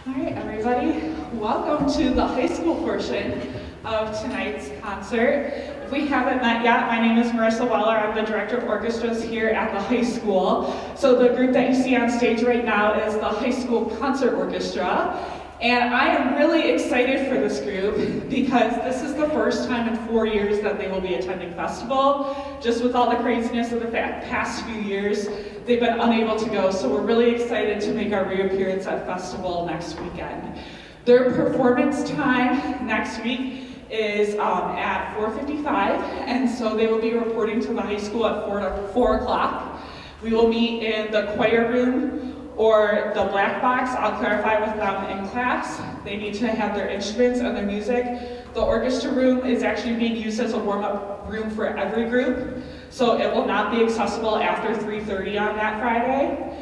All right, everybody, welcome to the high school portion of tonight's concert. If we haven't met yet, my name is Marissa Weller. I'm the Director of Orchestras here at the high school. So the group that you see on stage right now is the High School Concert Orchestra. And I am really excited for this group because this is the first time in 4 years that they will be attending festival. Just with all the craziness of the past few years, they've been unable to go, so we're really excited to make our reappearance at festival next weekend. Their performance time next week is at 4:55, and so they will be reporting to the high school at 4 o'clock. We will meet in the choir room or the black box. I'll clarify with them in class. They need to have their instruments and their music. The orchestra room is actually being used as a warm-up room for every group, so it will not be accessible after 3:30 on that Friday.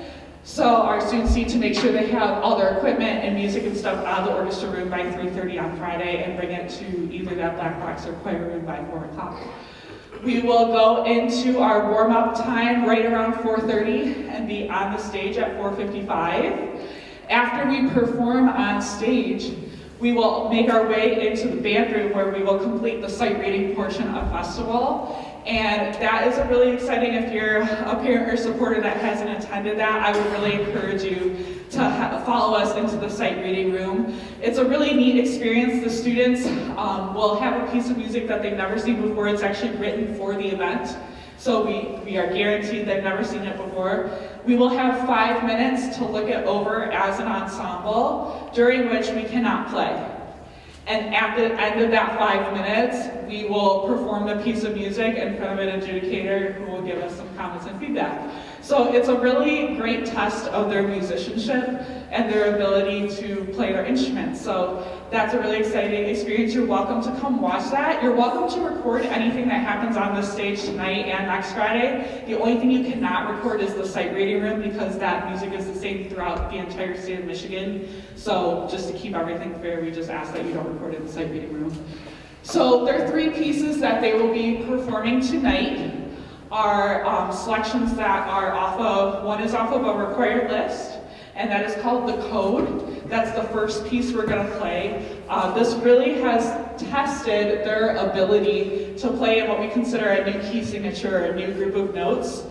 So our students need to make sure they have all their equipment and music and stuff out of the orchestra room by 3:30 on Friday and bring it to either that black box or choir room by 4 o'clock. We will go into our warm-up time right around 4:30 and be on the stage at 4:55. After we perform on stage, we will make our way into the band room where we will complete the sight reading portion of festival. And that is really exciting. If you're a parent or supporter that hasn't attended that, I would really encourage you to follow us into the sight reading room. It's a really neat experience. The students will have a piece of music that they've never seen before. It's actually written for the event. So we are guaranteed they've never seen it before. We will have 5 minutes to look it over as an ensemble, during which we cannot play. And at the end of that 5 minutes, we will perform the piece of music in front of an adjudicator who will give us some comments and feedback. So it's a really great test of their musicianship and their ability to play their instruments. So that's a really exciting experience. You're welcome to come watch that. You're welcome to record anything that happens on this stage tonight and next Friday. The only thing you cannot record is the sight reading room because that music is the same throughout the entire state of Michigan. So just to keep everything fair, we just ask that you don't record in the sight reading room. So there are 3 pieces that they will be performing tonight. Are selections that are one is off of a required list, and that is called The Code. That's the first piece we're going to play. This really has tested their ability to play in what we consider a new key signature, a new group of notes.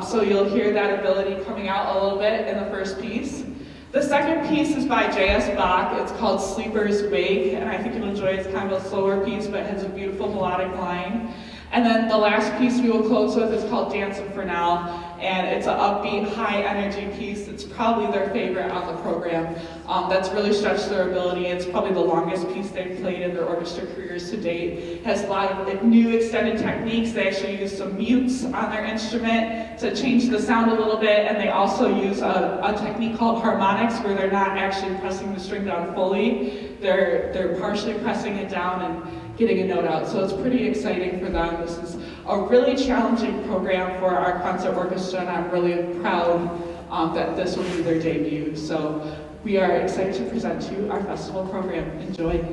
So you'll hear that ability coming out a little bit in the first piece. The second piece is by J.S. Bach. It's called Sleeper's Wake, and I think you'll enjoy it. It's kind of a slower piece, but it has a beautiful melodic line. And then the last piece we will close with is called Dancing for Now, and it's an upbeat, high-energy piece. It's probably their favorite on the program. That's really stretched their ability. It's probably the longest piece they've played in their orchestra careers to date. It has a lot of new extended techniques. They actually use some mutes on their instrument to change the sound a little bit, and they also use a technique called harmonics, where they're not actually pressing the string down fully. They're partially pressing it down and getting a note out. So it's pretty exciting for them. This is a really challenging program for our concert orchestra, and I'm really proud that this will be their debut. So we are excited to present to you our festival program. Enjoy.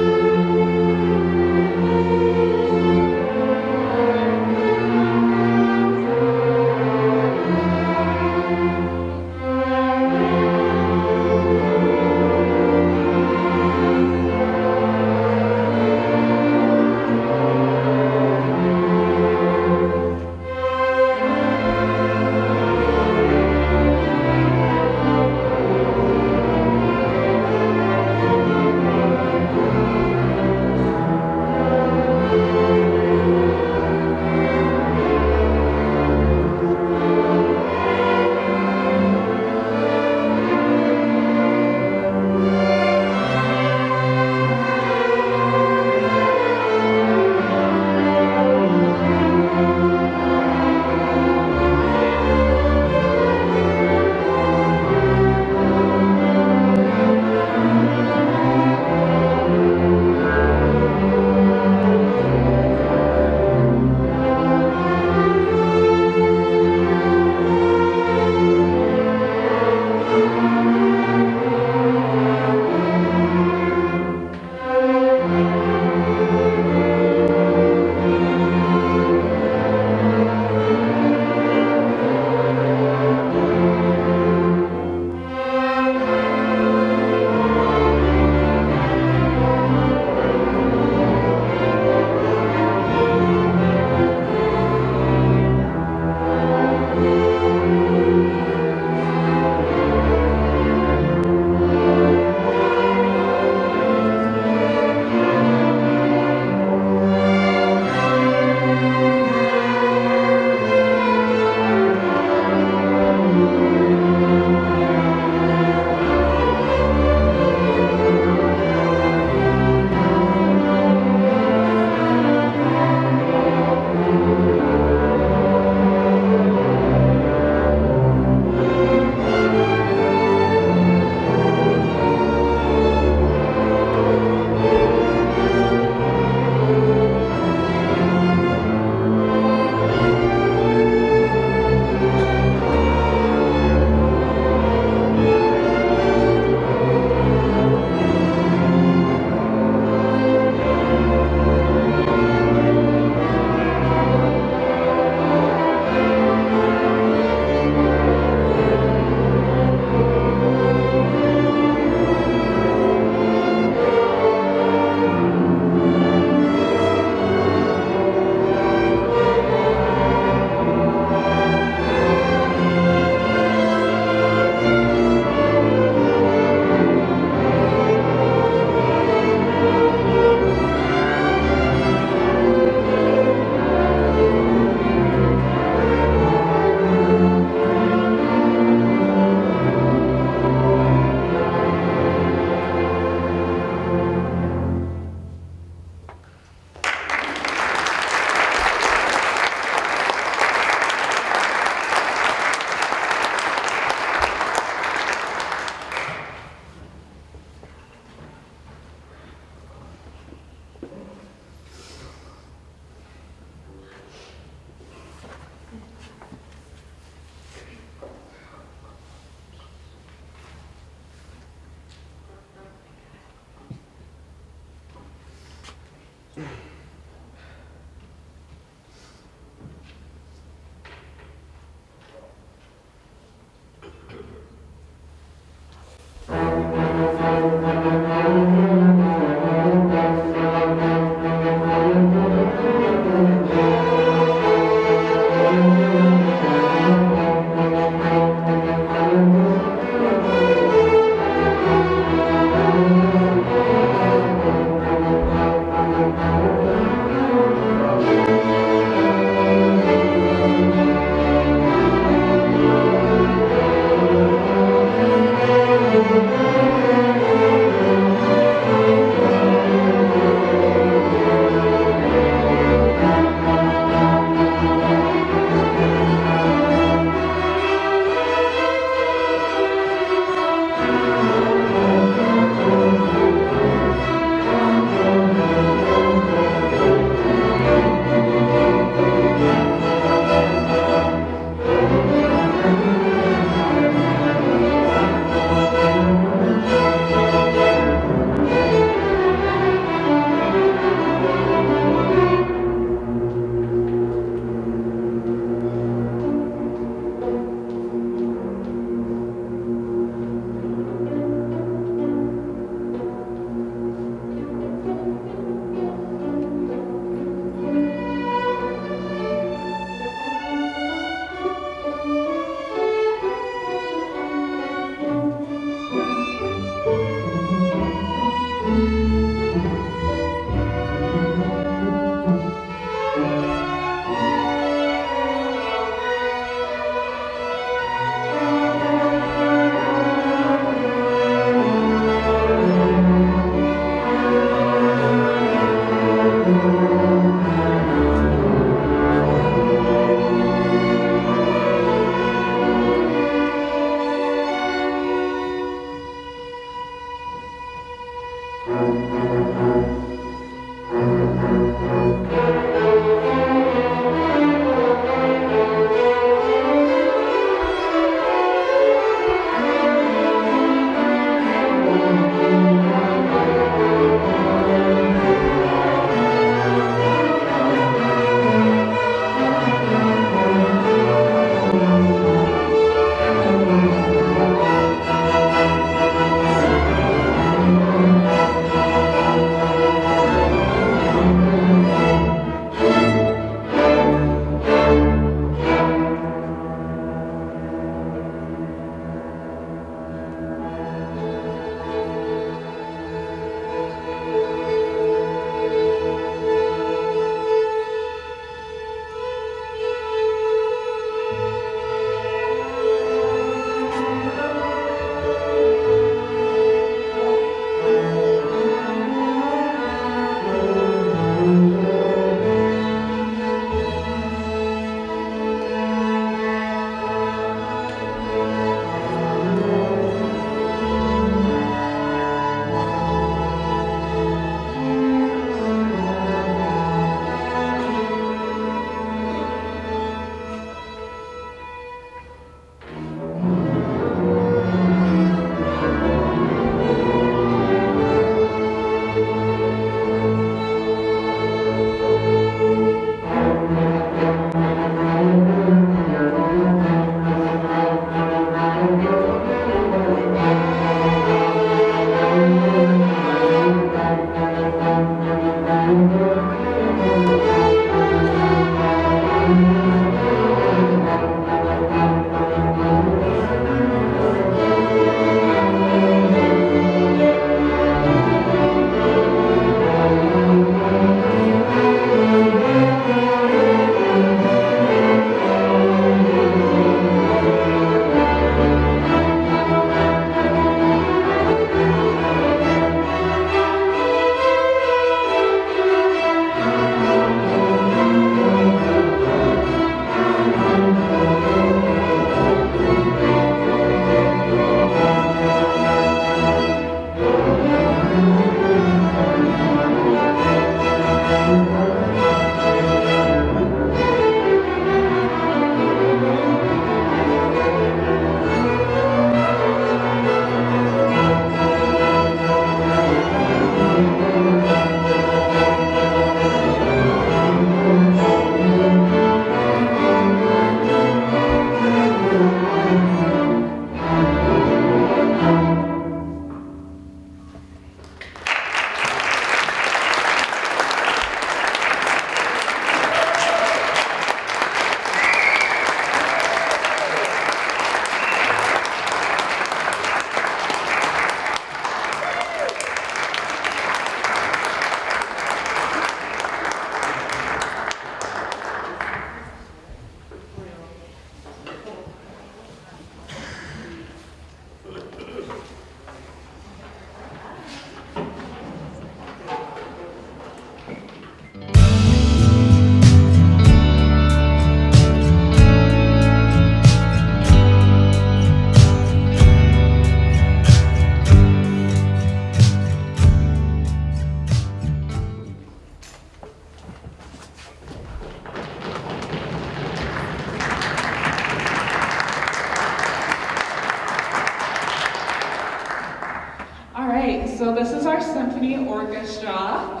So this is our Symphony Orchestra.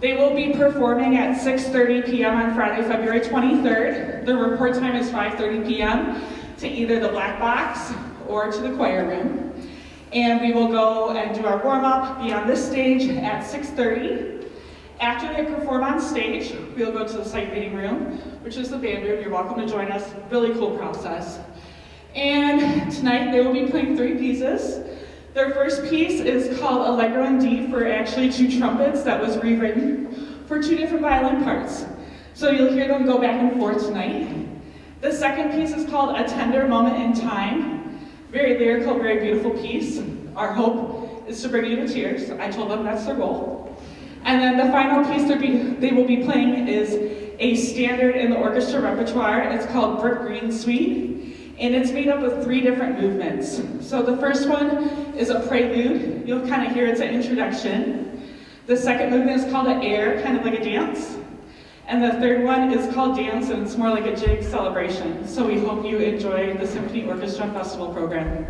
They will be performing at 6:30 p.m. on Friday, February 23rd. The report time is 5:30 p.m. to either the black box or to the choir room. And we will go and do our warm-up, be on this stage at 6:30. After they perform on stage, we'll go to the site meeting room, which is the band room. You're welcome to join us. Really cool process. And tonight they will be playing 3 pieces. Their first piece is called Allegro in D for actually 2 trumpets that was rewritten for 2 different violin parts. So you'll hear them go back and forth tonight. The second piece is called A Tender Moment in Time. Very lyrical, very beautiful piece. Our hope is to bring you to tears. I told them that's their goal. And then the final piece they will be playing is a standard in the orchestra repertoire. It's called Brick Green Suite. And it's made up of 3 different movements. So the first one is a prelude. You'll kind of hear it's an introduction. The second movement is called an air, kind of like a dance. And the third one is called dance, and it's more like a jig celebration. So we hope you enjoy the Symphony Orchestra Festival program.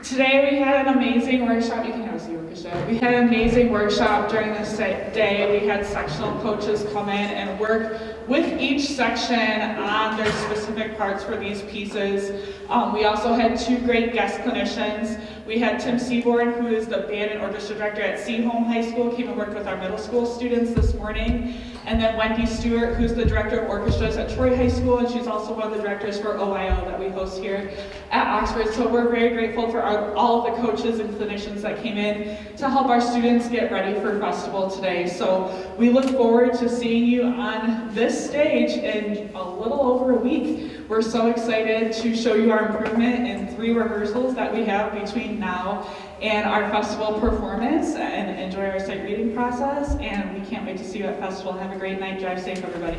Today we had an amazing workshop. You can have the orchestra. We had an amazing workshop during this day. We had sectional coaches come in and work with each section on their specific parts for these pieces. We also had two great guest clinicians. We had Tim Seaborn, who is the band and orchestra director at Seaholm High School, came and worked with our middle school students this morning. And then Wendy Stewart, who's the director of orchestras at Troy High School, and she's also one of the directors for OIO that we host here at Oxford. So we're very grateful for all of the coaches and clinicians that came in to help our students get ready for festival today. So we look forward to seeing you on this stage in a little over a week. We're so excited to show you our improvement in 3 rehearsals that we have between now and our festival performance, and enjoy our sight reading process. And we can't wait to see you at festival. Have a great night. Drive safe, everybody.